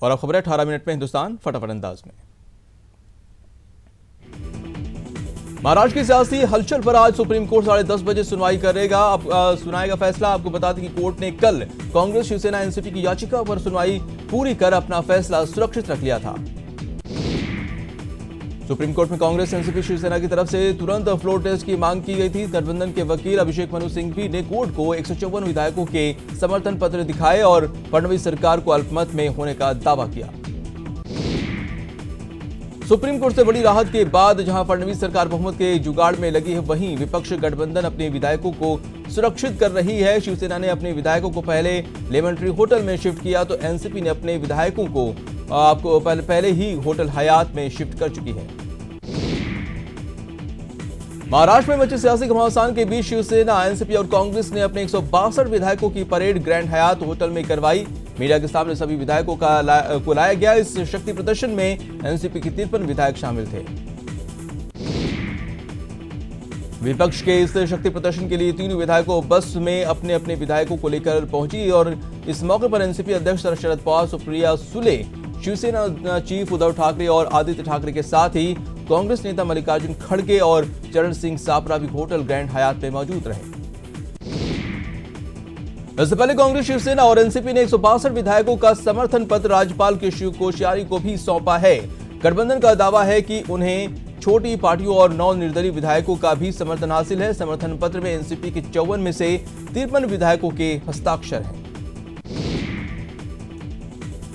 और अब खबर है 18 मिनट में हिंदुस्तान फटाफट अंदाज में। महाराष्ट्र की सियासी हलचल पर आज सुप्रीम कोर्ट 10:30 बजे सुनवाई करेगा। अब सुनाएगा फैसला। आपको बता दें कि कोर्ट ने कल कांग्रेस, शिवसेना, एनसीपी की याचिका पर सुनवाई पूरी कर अपना फैसला सुरक्षित रख लिया था। सुप्रीम कोर्ट में कांग्रेस, एनसीपी, शिवसेना की तरफ से तुरंत फ्लोर टेस्ट की मांग की गई थी। गठबंधन के वकील अभिषेक मनु सिंघवी ने कोर्ट को 154 विधायकों के समर्थन पत्र दिखाए और फडणवीस सरकार को अल्पमत में होने का दावा किया। सुप्रीम कोर्ट से बड़ी राहत के बाद जहां फडणवीस सरकार बहुमत के जुगाड़ में लगी है, वहीं विपक्ष गठबंधन अपने विधायकों को सुरक्षित कर रही है। शिवसेना ने अपने विधायकों को पहले लेमन ट्री होटल में शिफ्ट किया, तो एनसीपी ने अपने विधायकों को आपको पहले ही होटल हयात में शिफ्ट कर चुकी है। महाराष्ट्र में मचे सियासी घमासान के बीच शिवसेना, एनसीपी और कांग्रेस ने अपने 162 विधायकों की परेड ग्रैंड हयात होटल में करवाई। मीडिया के सामने सभी विधायकों को लाया गया। इस शक्ति प्रदर्शन में एनसीपी के 53 विधायक शामिल थे। विपक्ष के इस शक्ति प्रदर्शन के लिए तीनों विधायकों बस में अपने अपने विधायकों को लेकर पहुंची और इस मौके पर एनसीपी अध्यक्ष शरद पवार, सुप्रिया सुले, शिवसेना चीफ उद्धव ठाकरे और आदित्य ठाकरे के साथ ही कांग्रेस नेता मल्लिकार्जुन खड़गे और चरण सिंह सापरा भी होटल ग्रैंड हयात में मौजूद रहे। इससे पहले कांग्रेस, शिवसेना और एनसीपी ने 162 विधायकों का समर्थन पत्र राज्यपाल केशव कोश्यारी को भी सौंपा है। गठबंधन का दावा है कि उन्हें छोटी पार्टियों और 9 निर्दलीय विधायकों का भी समर्थन हासिल है। समर्थन पत्र में एनसीपी के 54 में से 53 विधायकों के हस्ताक्षर हैं।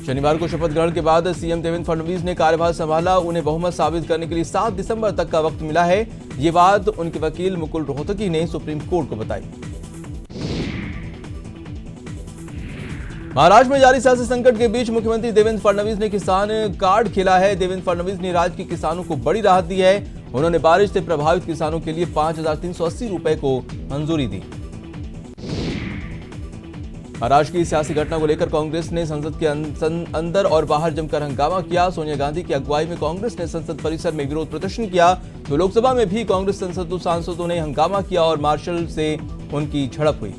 शनिवार को शपथ ग्रहण के बाद सीएम देवेंद्र फडणवीस ने कार्यभार संभाला। उन्हें बहुमत साबित करने के लिए 7 दिसंबर तक का वक्त मिला है। ये बात उनके वकील मुकुल रोहतगी ने सुप्रीम कोर्ट को बताई। महाराष्ट्र में जारी सियासी संकट के बीच मुख्यमंत्री देवेंद्र फडणवीस ने किसान कार्ड खेला है। देवेंद्र फडणवीस ने राज्य के किसानों को बड़ी राहत दी है। उन्होंने बारिश से प्रभावित किसानों के लिए 5,380 रुपए को मंजूरी दी। महाराष्ट्र की सियासी घटना को लेकर कांग्रेस ने संसद के अंदर और बाहर जमकर हंगामा किया। सोनिया गांधी की अगुवाई में कांग्रेस ने संसद परिसर में विरोध प्रदर्शन किया, तो लोकसभा में भी कांग्रेस सांसदों ने हंगामा किया और मार्शल से उनकी झड़प हुई।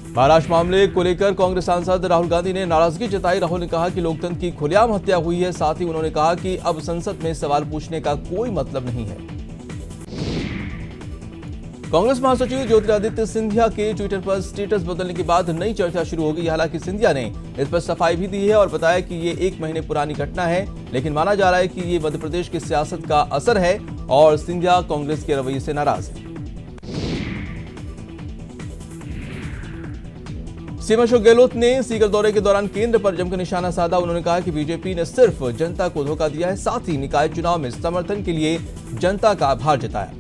महाराष्ट्र मामले को लेकर कांग्रेस सांसद राहुल गांधी ने नाराजगी जताई। राहुल ने कहा कि लोकतंत्र की खुलेआम हत्या हुई है। साथ ही उन्होंने कहा कि अब संसद में सवाल पूछने का कोई मतलब नहीं है। कांग्रेस महासचिव ज्योतिरादित्य सिंधिया के ट्विटर पर स्टेटस बदलने के बाद नई चर्चा शुरू हो गई। हालांकि सिंधिया ने इस पर सफाई भी दी है और बताया कि ये 1 महीने पुरानी घटना है, लेकिन माना जा रहा है कि ये मध्य प्रदेश की सियासत का असर है और सिंधिया कांग्रेस के रवैये से नाराज है। सीएम अशोक गहलोत ने सीकर दौरे के दौरान केंद्र पर जमकर निशाना साधा। उन्होंने कहा कि बीजेपी ने सिर्फ जनता को धोखा दिया है, साथ ही निकाय चुनाव में समर्थन के लिए जनता का आभार जताया।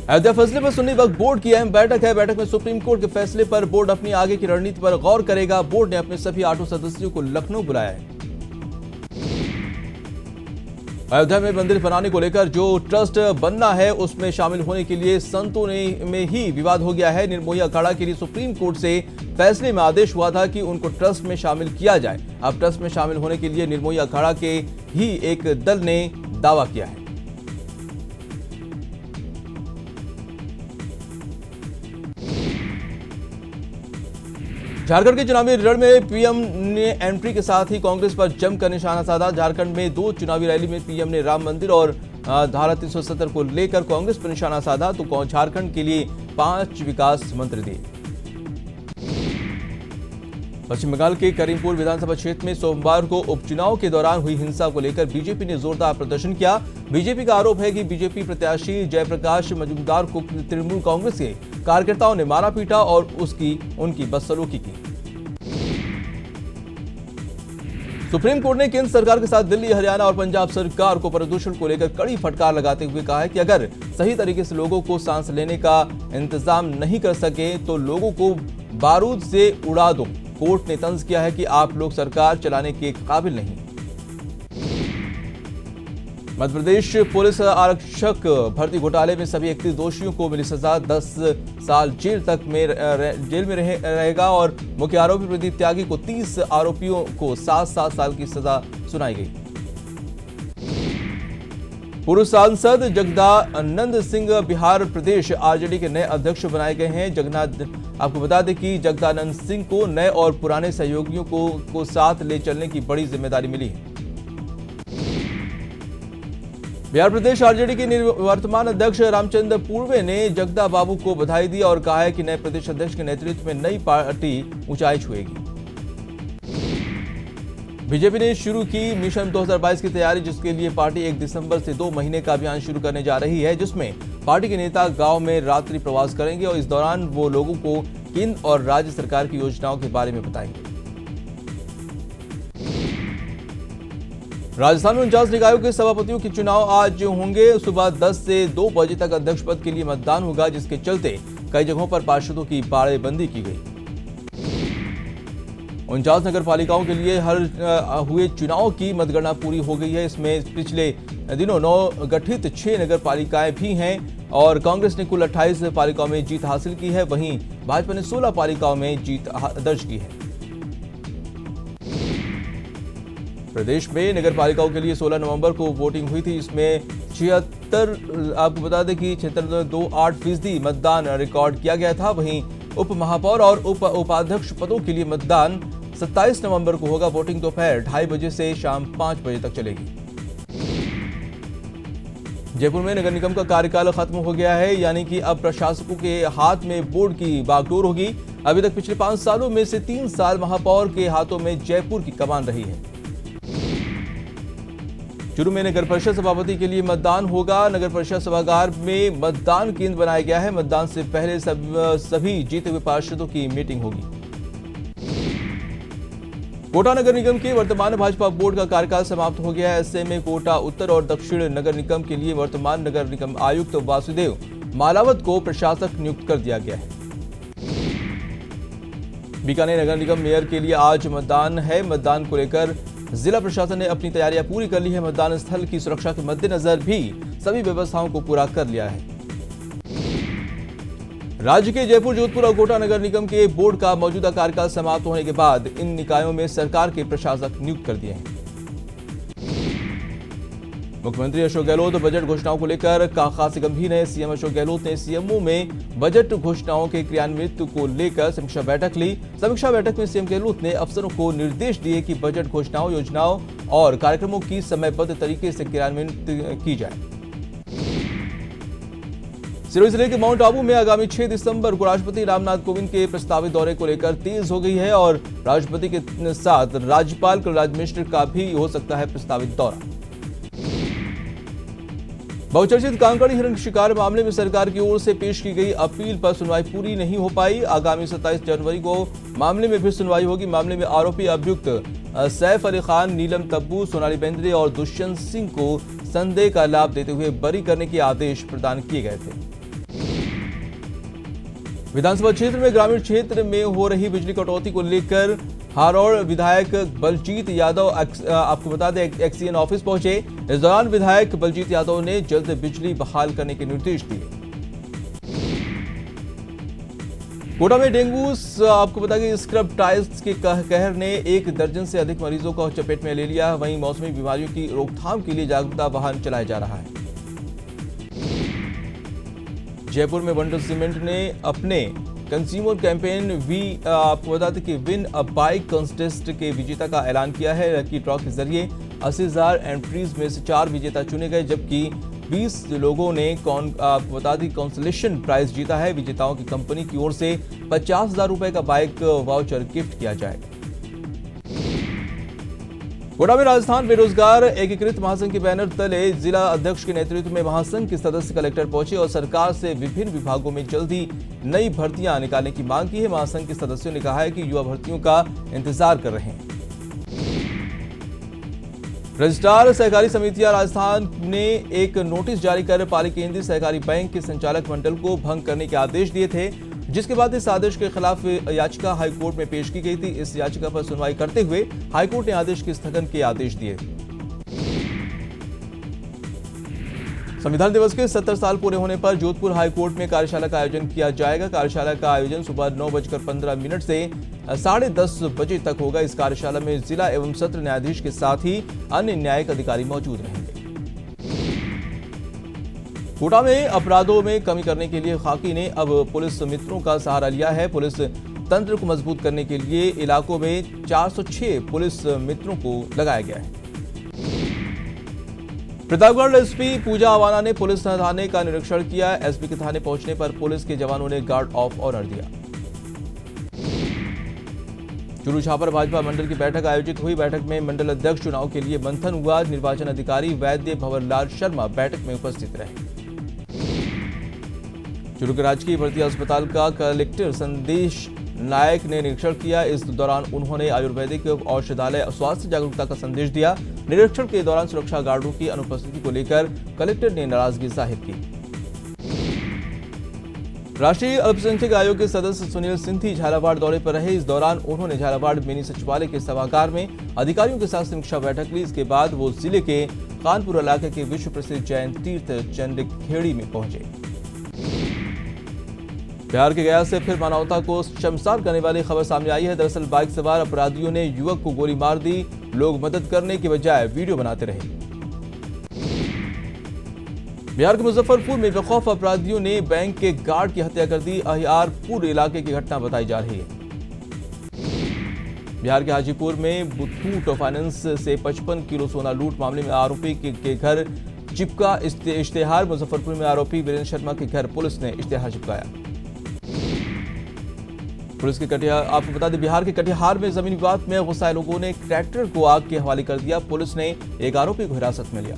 अयोध्या फैसले पर सुनने वक्त बोर्ड की अहम बैठक है। बैठक में सुप्रीम कोर्ट के फैसले पर बोर्ड अपनी आगे की रणनीति पर गौर करेगा। बोर्ड ने अपने सभी 8 सदस्यों को लखनऊ बुलाया है। अयोध्या में मंदिर बनाने को लेकर जो ट्रस्ट बनना है उसमें शामिल होने के लिए संतों में ही विवाद हो गया है। निर्मोही अखाड़ा के लिए सुप्रीम कोर्ट से फैसले में आदेश हुआ था कि उनको ट्रस्ट में शामिल किया जाए। अब ट्रस्ट में शामिल होने के लिए निर्मोही अखाड़ा के ही एक दल ने दावा किया है। झारखंड के चुनावी रण में पीएम ने एंट्री के साथ ही कांग्रेस पर जमकर निशाना साधा। झारखंड में 2 चुनावी रैली में पीएम ने राम मंदिर और धारा 370 को लेकर कांग्रेस पर निशाना साधा, तो झारखंड के लिए 5 विकास मंत्र दिए। पश्चिम बंगाल के करीमपुर विधानसभा क्षेत्र में सोमवार को उपचुनाव के दौरान हुई हिंसा को लेकर बीजेपी ने जोरदार प्रदर्शन किया। बीजेपी का आरोप है कि बीजेपी प्रत्याशी जयप्रकाश मजूमदार को तृणमूल कांग्रेस के कार्यकर्ताओं ने मारा पीटा और उनकी बदसलूकी की। सुप्रीम कोर्ट ने केंद्र सरकार के साथ दिल्ली, हरियाणा और पंजाब सरकार को प्रदूषण को लेकर कड़ी फटकार लगाते हुए कहा है कि अगर सही तरीके से लोगों को सांस लेने का इंतजाम नहीं कर सके तो लोगों को बारूद से उड़ा दो। कोर्ट ने तंज किया है कि आप लोग सरकार चलाने के काबिल नहीं। मध्य प्रदेश पुलिस आरक्षक भर्ती घोटाले में सभी 31 दोषियों को मिली सजा 10 साल जेल में रहेगा और मुख्य आरोपी प्रदीप त्यागी को 30 आरोपियों को 7-7 साल की सजा सुनाई गई। पूर्व सांसद जगदानंद सिंह बिहार प्रदेश आरजेडी के नए अध्यक्ष बनाए गए हैं। आपको बता दें कि जगदानंद सिंह को नए और पुराने सहयोगियों को साथ ले चलने की बड़ी जिम्मेदारी मिली है। बिहार प्रदेश आरजेडी के निवर्तमान अध्यक्ष रामचंद्र पूर्वे ने जगदा बाबू को बधाई दी और कहा है कि नए प्रदेश अध्यक्ष के नेतृत्व में नई पार्टी ऊंचाई छुएगी। बीजेपी ने शुरू की मिशन 2022 की तैयारी, जिसके लिए पार्टी 1 दिसंबर से 2 महीने का अभियान शुरू करने जा रही है, जिसमें पार्टी के नेता गांव में रात्रि प्रवास करेंगे और इस दौरान वो लोगों को केंद्र और राज्य सरकार की योजनाओं के बारे में बताएंगे। राजस्थान में 49 निकायों के सभापतियों के चुनाव आज होंगे। सुबह 10 से 2 बजे तक अध्यक्ष पद के लिए मतदान होगा, जिसके चलते कई जगहों पर पार्षदों की बाड़ेबंदी की गई। 49 नगर पालिकाओं के लिए हुए चुनाव की मतगणना पूरी हो गई है। इसमें पिछले दिनों 9 गठित 6 नगर पालिकाएं भी हैं और कांग्रेस ने कुल 28 पालिकाओं में जीत हासिल की है। वहीं भाजपा ने 16 पालिकाओं में जीत दर्ज की है। प्रदेश में नगर पालिकाओं के लिए 16 नवंबर को वोटिंग हुई थी। इसमें 76 आपको बता दें कि 76.28% मतदान रिकॉर्ड किया गया था। वहीं उप महापौर और उपाध्यक्ष पदों के लिए मतदान 27 नवंबर को होगा। वोटिंग दोपहर 2:30 बजे से शाम 5 बजे तक चलेगी। जयपुर में नगर निगम का कार्यकाल खत्म हो गया है, यानी कि अब प्रशासकों के हाथ में बोर्ड की बागडोर होगी। अभी तक पिछले 5 सालों में से 3 साल महापौर के हाथों में जयपुर की कमान रही है। चूरू में नगर परिषद सभापति के लिए मतदान होगा। नगर परिषद सभागार में मतदान केंद्र बनाया गया है। मतदान से पहले सभी जीते हुए पार्षदों की मीटिंग होगी। कोटा नगर निगम के वर्तमान भाजपा बोर्ड का कार्यकाल समाप्त हो गया है। ऐसे में कोटा उत्तर और दक्षिण नगर निगम के लिए वर्तमान नगर निगम आयुक्त वासुदेव मालावत को प्रशासक नियुक्त कर दिया गया है। बीकानेर नगर निगम मेयर के लिए आज मतदान है। मतदान को लेकर जिला प्रशासन ने अपनी तैयारियां पूरी कर ली है। मतदान स्थल की सुरक्षा के मद्देनजर भी सभी व्यवस्थाओं को पूरा कर लिया है। राज्य के जयपुर, जोधपुर और कोटा नगर निगम के बोर्ड का मौजूदा कार्यकाल समाप्त होने के बाद इन निकायों में सरकार के प्रशासक नियुक्त कर दिए हैं। मुख्यमंत्री अशोक गहलोत बजट घोषणाओं को लेकर खासी गंभीर है। सीएम अशोक गहलोत ने सीएमओ में बजट घोषणाओं के क्रियान्वित को लेकर समीक्षा बैठक ली। समीक्षा बैठक में सीएम गहलोत ने अफसरों को निर्देश दिए कि बजट घोषणाओं, योजनाओं और कार्यक्रमों की समयबद्ध तरीके से क्रियान्वित की जाए। सिरोही जिले के माउंट आबू में आगामी 6 दिसंबर को राष्ट्रपति रामनाथ कोविंद के प्रस्तावित दौरे को लेकर तेज हो गई है और राष्ट्रपति के साथ राज्यपाल कलराज मिश्र का भी हो सकता है प्रस्तावित दौरा। बहुचर्चित कांकड़ी हिरण शिकार मामले में सरकार की ओर से पेश की गई अपील पर सुनवाई पूरी नहीं हो पाई। आगामी 27 जनवरी को मामले में फिर सुनवाई होगी। मामले में आरोपी अभियुक्त सैफ अली खान, नीलम तब्बू, सोनाली बेंद्रे और दुष्यंत सिंह को संदेह का लाभ देते हुए बरी करने के आदेश प्रदान किए गए थे। विधानसभा क्षेत्र में ग्रामीण क्षेत्र में हो रही बिजली कटौती को लेकर हारोड़ विधायक बलजीत यादव आपको बता दें एक्सीएन ऑफिस पहुंचे। इस दौरान विधायक बलजीत यादव ने जल्द बिजली बहाल करने के निर्देश दिए। कोटा में डेंगू आपको बता दें स्क्रब टाइल्स के कहर ने 1 दर्जन से अधिक मरीजों को चपेट में ले लिया। वहीं मौसमी बीमारियों की रोकथाम के लिए जागरूकता वाहन चलाया जा रहा है। जयपुर में वंडर सीमेंट ने अपने कंज्यूमर कैंपेन आपको बता दें कि विन अ बाइक कंटेस्ट के विजेता का ऐलान किया है। लकी ड्रॉ के जरिए 80,000 एंट्रीज में से 4 विजेता चुने गए, जबकि 20 लोगों ने आपको बता दें कंसोलेशन प्राइज जीता है। विजेताओं की कंपनी की ओर से 50,000 रुपए का बाइक वाउचर गिफ्ट किया जाएगा। कोटा में राजस्थान बेरोजगार एकीकृत महासंघ के बैनर तले जिला अध्यक्ष के नेतृत्व में महासंघ के सदस्य कलेक्टर पहुंचे और सरकार से विभिन्न विभागों में जल्दी नई भर्तियां निकालने की मांग की है। महासंघ के सदस्यों ने कहा है कि युवा भर्तियों का इंतजार कर रहे हैं। रजिस्ट्रार सहकारी समितियां राजस्थान ने एक नोटिस जारी कर पाली केंद्रीय सहकारी बैंक के संचालक मंडल को भंग करने के आदेश दिए थे, जिसके बाद इस आदेश के खिलाफ याचिका हाईकोर्ट में पेश की गई थी। इस याचिका पर सुनवाई करते हुए हाईकोर्ट ने आदेश के स्थगन के आदेश दिए। संविधान दिवस के 70 साल पूरे होने पर जोधपुर हाईकोर्ट में कार्यशाला का आयोजन किया जाएगा। कार्यशाला का आयोजन सुबह 9:15 से 10:30 बजे तक होगा। इस कार्यशाला में जिला एवं सत्र न्यायाधीश के साथ ही अन्य न्यायिक अधिकारी मौजूद रहेंगे। कोटा में अपराधों में कमी करने के लिए खाकी ने अब पुलिस मित्रों का सहारा लिया है। पुलिस तंत्र को मजबूत करने के लिए इलाकों में 406 पुलिस मित्रों को लगाया गया है। प्रतापगढ़ एसपी पूजा अवाना ने पुलिस थाने का निरीक्षण किया। एसपी के थाने पहुंचने पर पुलिस के जवानों ने गार्ड ऑफ ऑनर दिया। चुरू छापर भाजपा मंडल की बैठक आयोजित हुई। बैठक में मंडल अध्यक्ष चुनाव के लिए मंथन हुआ। निर्वाचन अधिकारी वैद्य भंवरलाल शर्मा बैठक में उपस्थित रहे। चुरू के राजकीय भर्ती अस्पताल का कलेक्टर संदेश नायक ने निरीक्षण किया। इस दौरान उन्होंने आयुर्वेदिक औषधालय स्वास्थ्य जागरूकता का संदेश दिया। निरीक्षण के दौरान सुरक्षा गार्डों की अनुपस्थिति को लेकर कलेक्टर ने नाराजगी जाहिर की। राष्ट्रीय अल्पसंख्यक आयोग के सदस्य सुनील सिंधी झालावाड़ दौरे पर रहे। इस दौरान उन्होंने झालावाड़ मिनी सचिवालय के सभागार में अधिकारियों के साथ समीक्षा बैठक ली। इसके बाद वो जिले के कानपुर इलाके के विश्व प्रसिद्ध जैन तीर्थ चंडखेड़ी में पहुंचे। बिहार के गया से फिर मानवता को शर्मसार करने वाली खबर सामने आई है। दरअसल बाइक सवार अपराधियों ने युवक को गोली मार दी। लोग मदद करने के बजाय वीडियो बनाते रहे। बिहार के मुजफ्फरपुर में बेखौफ अपराधियों ने बैंक के गार्ड की हत्या कर दी। अहियारपुर इलाके की घटना बताई जा रही है। बिहार के हाजीपुर में मुथूट फाइनेंस से 55 किलो सोना लूट मामले में आरोपी के घर चिपका इश्तेहार। मुजफ्फरपुर में आरोपी वीरेंद्र शर्मा के घर पुलिस ने इश्तेहार चिपकाया। पुलिस के कटिहार, आपको बता दें, बिहार के कटिहार में जमीन विवाद में गुस्साए लोगों ने ट्रैक्टर को आग के हवाले कर दिया। पुलिस ने एक आरोपी को हिरासत में लिया।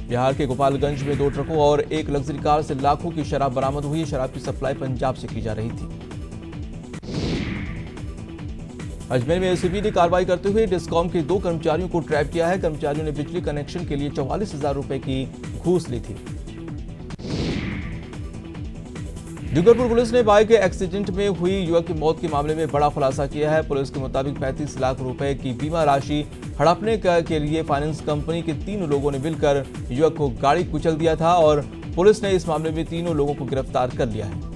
बिहार के गोपालगंज में 2 ट्रकों और एक लग्जरी कार से लाखों की शराब बरामद हुई। शराब की सप्लाई पंजाब से की जा रही थी। अजमेर में एसीबी ने कार्रवाई करते हुए डिस्कॉम के 2 कर्मचारियों को ट्रैप किया है। कर्मचारियों ने बिजली कनेक्शन के लिए 44,000 रुपए की घूस ली थी। डूंगरपुर पुलिस ने बाइक एक्सीडेंट में हुई युवक की मौत के मामले में बड़ा खुलासा किया है। पुलिस के मुताबिक 35 लाख रुपए की बीमा राशि हड़पने के लिए फाइनेंस कंपनी के 3 लोगों ने मिलकर युवक को गाड़ी कुचल दिया था और पुलिस ने इस मामले में 3 लोगों को गिरफ्तार कर लिया है।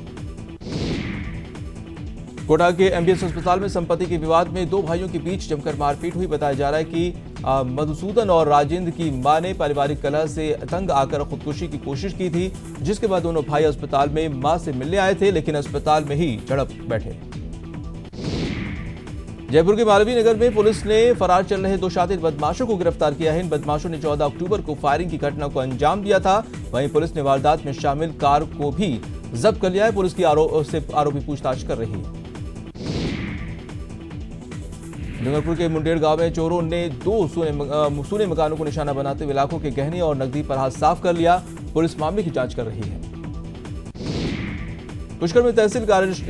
कोटा के एमबीएस अस्पताल में संपत्ति के विवाद में 2 भाइयों के बीच जमकर मारपीट हुई। बताया जा रहा है कि मधुसूदन और राजेंद्र की मां ने पारिवारिक कलह से तंग आकर खुदकुशी की कोशिश की थी, जिसके बाद दोनों भाई अस्पताल में मां से मिलने आए थे, लेकिन अस्पताल में ही झड़प बैठे। जयपुर के मालवीय नगर में पुलिस ने फरार चल रहे 2 शातिर बदमाशों को गिरफ्तार किया है। इन बदमाशों ने 14 अक्टूबर को फायरिंग की घटना को अंजाम दिया था। वहीं पुलिस ने वारदात में शामिल कार को भी जब्त कर लिया है। पुलिस की आरोपी पूछताछ कर रही है। डूंगरपुर के मुंडेर गांव में चोरों ने 2 सूने मकानों को निशाना बनाते हुए लाखों के गहने और नकदी पर हाथ साफ कर लिया। पुलिस मामले की जांच कर रही है। पुष्कर में तहसील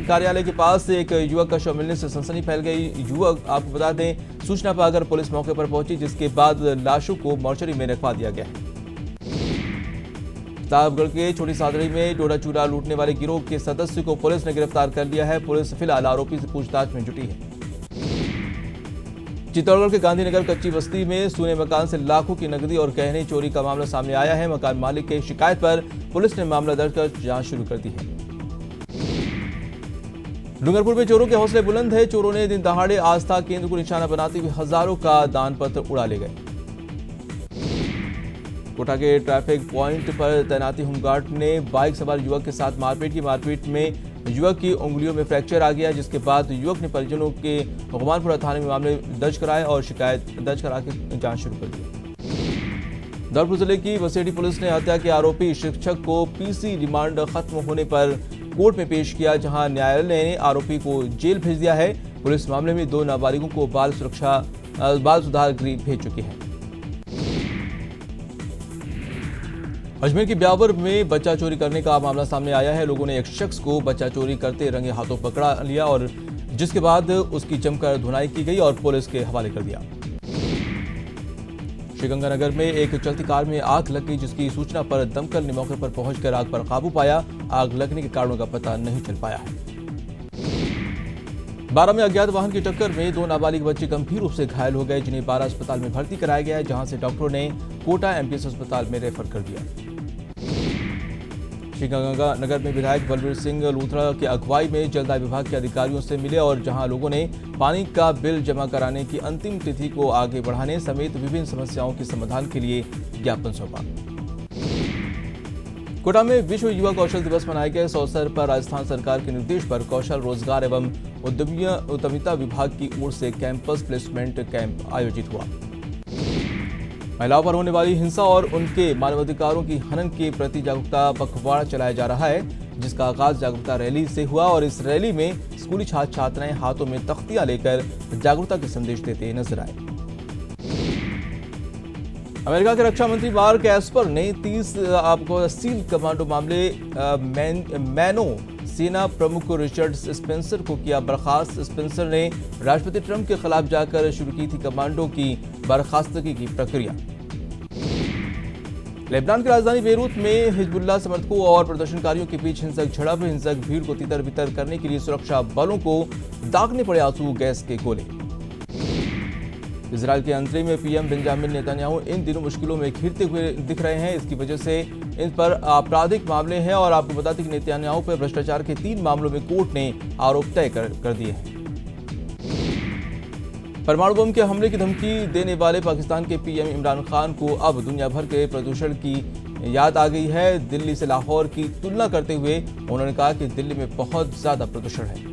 कार्यालय के पास एक युवक का शव मिलने से सनसनी फैल गई। युवक, आपको बता दें, सूचना पाकर पुलिस मौके पर पहुंची, जिसके बाद लाशों को मोर्चरी में रखवा दिया गया है। प्रतापगढ़ के छोटी सादड़ी में डोडा चूरा लूटने वाले गिरोह के सदस्य को पुलिस ने गिरफ्तार कर लिया है। पुलिस फिलहाल आरोपी से पूछताछ में जुटी है। चित्तौड़गढ़ के गांधीनगर कच्ची बस्ती में सूने मकान से लाखों की नकदी और गहने चोरी का मामला सामने आया है। मकान मालिक की शिकायत पर पुलिस ने मामला दर्ज कर जांच शुरू कर दी है। डूंगरपुर में चोरों के हौसले बुलंद है। चोरों ने दिन दहाड़े आस्था केंद्र को निशाना बनाते हुए हजारों का दान पत्र उड़ा ले गए। कोटा के ट्रैफिक पॉइंट पर तैनाती होमगार्ड ने बाइक सवार युवक के साथ मारपीट की। मारपीट में युवक की उंगलियों में फ्रैक्चर आ गया, जिसके बाद युवक ने परिजनों के भगवानपुरा थाने में मामले दर्ज कराए और शिकायत दर्ज करा के जांच शुरू कर दी। धौलपुर जिले की वसेड़ी पुलिस ने हत्या के आरोपी शिक्षक को पीसी रिमांड खत्म होने पर कोर्ट में पेश किया, जहां न्यायालय ने आरोपी को जेल भेज दिया है। पुलिस मामले में 2 नाबालिगों को बाल सुधार गृह भेज चुकी है। अजमेर की ब्यावर में बच्चा चोरी करने का मामला सामने आया है। लोगों ने एक शख्स को बच्चा चोरी करते रंगे हाथों पकड़ा लिया और जिसके बाद उसकी जमकर धुनाई की गई और पुलिस के हवाले कर दिया। श्रीगंगानगर में एक चलती कार में आग लग गई, जिसकी सूचना पर दमकल ने मौके पर पहुंचकर आग पर काबू पाया। आग लगने के कारणों का पता नहीं चल पाया है। 12 में अज्ञात वाहन की टक्कर में 2 नाबालिग बच्चे गंभीर रूप से घायल हो गए, जिन्हें 12 अस्पताल में भर्ती कराया गया है, जहां से डॉक्टरों ने कोटा एमपीएस अस्पताल में रेफर कर दिया। श्रीगंगानगर में विधायक बलबीर सिंह लूथरा की अगुवाई में जलदाय विभाग के अधिकारियों से मिले और जहां लोगों ने पानी का बिल जमा कराने की अंतिम तिथि को आगे बढ़ाने समेत विभिन्न समस्याओं के समाधान के लिए ज्ञापन सौंपा। कोटा में विश्व युवा कौशल दिवस मनाया गया। इस अवसर पर राजस्थान सरकार के निर्देश पर कौशल रोजगार एवं उद्यमिता विभाग की ओर से कैंपस प्लेसमेंट कैंप आयोजित हुआ। महिलाओं पर होने वाली हिंसा और उनके मानवाधिकारों की हनन के प्रति जागरूकता पखवाड़ा चलाया जा रहा है, जिसका आगाज जागरूकता रैली से हुआ और इस रैली में स्कूली छात्र छात्राएं हाथों में तख्तियां लेकर जागरूकता के संदेश देते नजर आए। अमेरिका के रक्षा मंत्री मार्क एस्पर ने 30 स्टील कमांडो मामले मैनो सेना प्रमुख रिचर्ड स्पेंसर को किया बर्खास्त। स्पेंसर ने राष्ट्रपति ट्रंप के खिलाफ जाकर शुरू की थी कमांडो की बर्खास्तगी की प्रक्रिया। लेबनान की राजधानी बेरूत में हिजबुल्लाह समर्थकों और प्रदर्शनकारियों के बीच हिंसक झड़प। हिंसक भीड़ को तितर बितर करने के लिए सुरक्षा बलों को दागने पड़े आंसू गैस के गोले। इजरायल के अंतरिम पीएम बेंजामिन नेतन्याहू इन दिनों मुश्किलों में घिरते हुए दिख रहे हैं। इसकी वजह से इन पर आपराधिक मामले हैं और आपको बता दें कि नेतन्याहू पर भ्रष्टाचार के 3 मामलों में कोर्ट ने आरोप तय कर दिए हैं। परमाणु बम के हमले की धमकी देने वाले पाकिस्तान के पीएम इमरान खान को अब दुनिया भर के प्रदूषण की याद आ गई है। दिल्ली से लाहौर की तुलना करते हुए उन्होंने कहा कि दिल्ली में बहुत ज्यादा प्रदूषण है।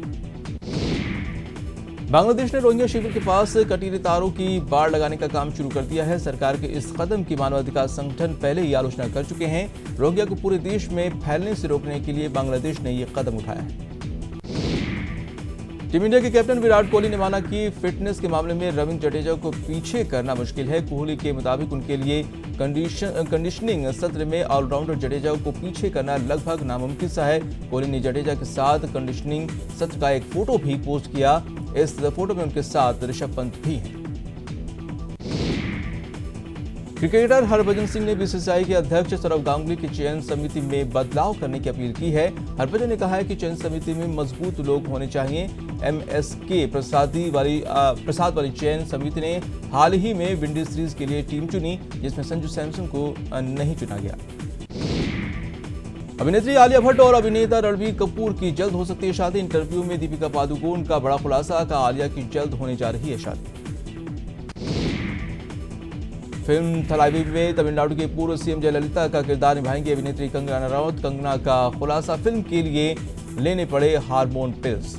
बांग्लादेश ने रोहिंग्या शिविर के पास कटीले तारों की बाड़ लगाने का काम शुरू कर दिया है। सरकार के इस कदम की मानवाधिकार संगठन पहले ही आलोचना कर चुके हैं। रोहिंग्या को पूरे देश में फैलने से रोकने के लिए बांग्लादेश ने ये कदम उठाया है। टीम इंडिया के कैप्टन विराट कोहली ने माना कि फिटनेस के मामले में रविंद्र जडेजा को पीछे करना मुश्किल है। कोहली के मुताबिक उनके लिए कंडीशनिंग सत्र में ऑलराउंडर जडेजा को पीछे करना लगभग नामुमकिन सा है। कोहली ने जडेजा के साथ कंडीशनिंग सत्र का एक फोटो भी पोस्ट किया। इस फोटो में उनके साथ ऋषभ पंत भी हैं। क्रिकेटर हरभजन सिंह ने बीसीसीआई के अध्यक्ष सौरव गांगुली की चयन समिति में बदलाव करने की अपील की है। हरभजन ने कहा है कि चयन समिति में मजबूत लोग होने चाहिए। एमएसके प्रसाद वाली चयन समिति ने हाल ही में विंडीज सीरीज के लिए टीम चुनी, जिसमें संजू सैमसन को नहीं चुना गया। अभिनेत्री आलिया भट्ट और अभिनेता रणबीर कपूर की जल्द हो सकती है शादी। इंटरव्यू में दीपिका पादुकोण का बड़ा खुलासा, कहा आलिया की जल्द होने जा रही है शादी। फिल्म थलाइवी में तमिलनाडु के पूर्व सीएम जयललिता का किरदार निभाएंगी अभिनेत्री कंगना रनौत। कंगना का खुलासा, फिल्म के लिए लेने पड़े हार्मोन पिल्स।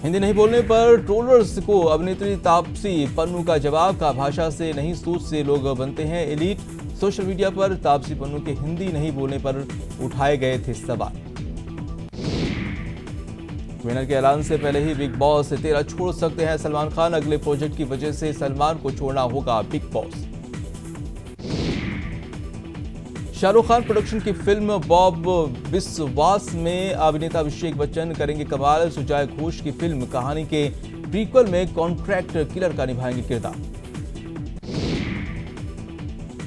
हिंदी नहीं बोलने पर ट्रोलर्स को अभिनेत्री तापसी पन्नू का जवाब, का भाषा से नहीं सोच से लोग बनते हैं एलीट। सोशल मीडिया पर तापसी पन्नू के हिंदी नहीं बोलने पर उठाए गए थे सवाल। विनर के ऐलान से पहले ही बिग बॉस 13 छोड़ सकते हैं सलमान खान। अगले प्रोजेक्ट की वजह से सलमान को छोड़ना होगा big boss. Shahrukh Khan production की फिल्म बॉब विश्वास में अभिनेता अभिषेक बच्चन करेंगे कमाल। सुजय घोष की फिल्म कहानी के प्रीक्वल में कॉन्ट्रैक्ट किलर का निभाएंगे किरदार।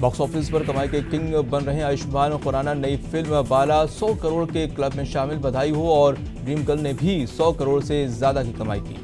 बॉक्स ऑफिस पर कमाई के किंग बन रहे आयुष्मान खुराना। नई फिल्म बाला 100 करोड़ के क्लब में शामिल, बधाई हो। और ड्रीम गर्ल ने भी 100 करोड़ से ज्यादा की कमाई की।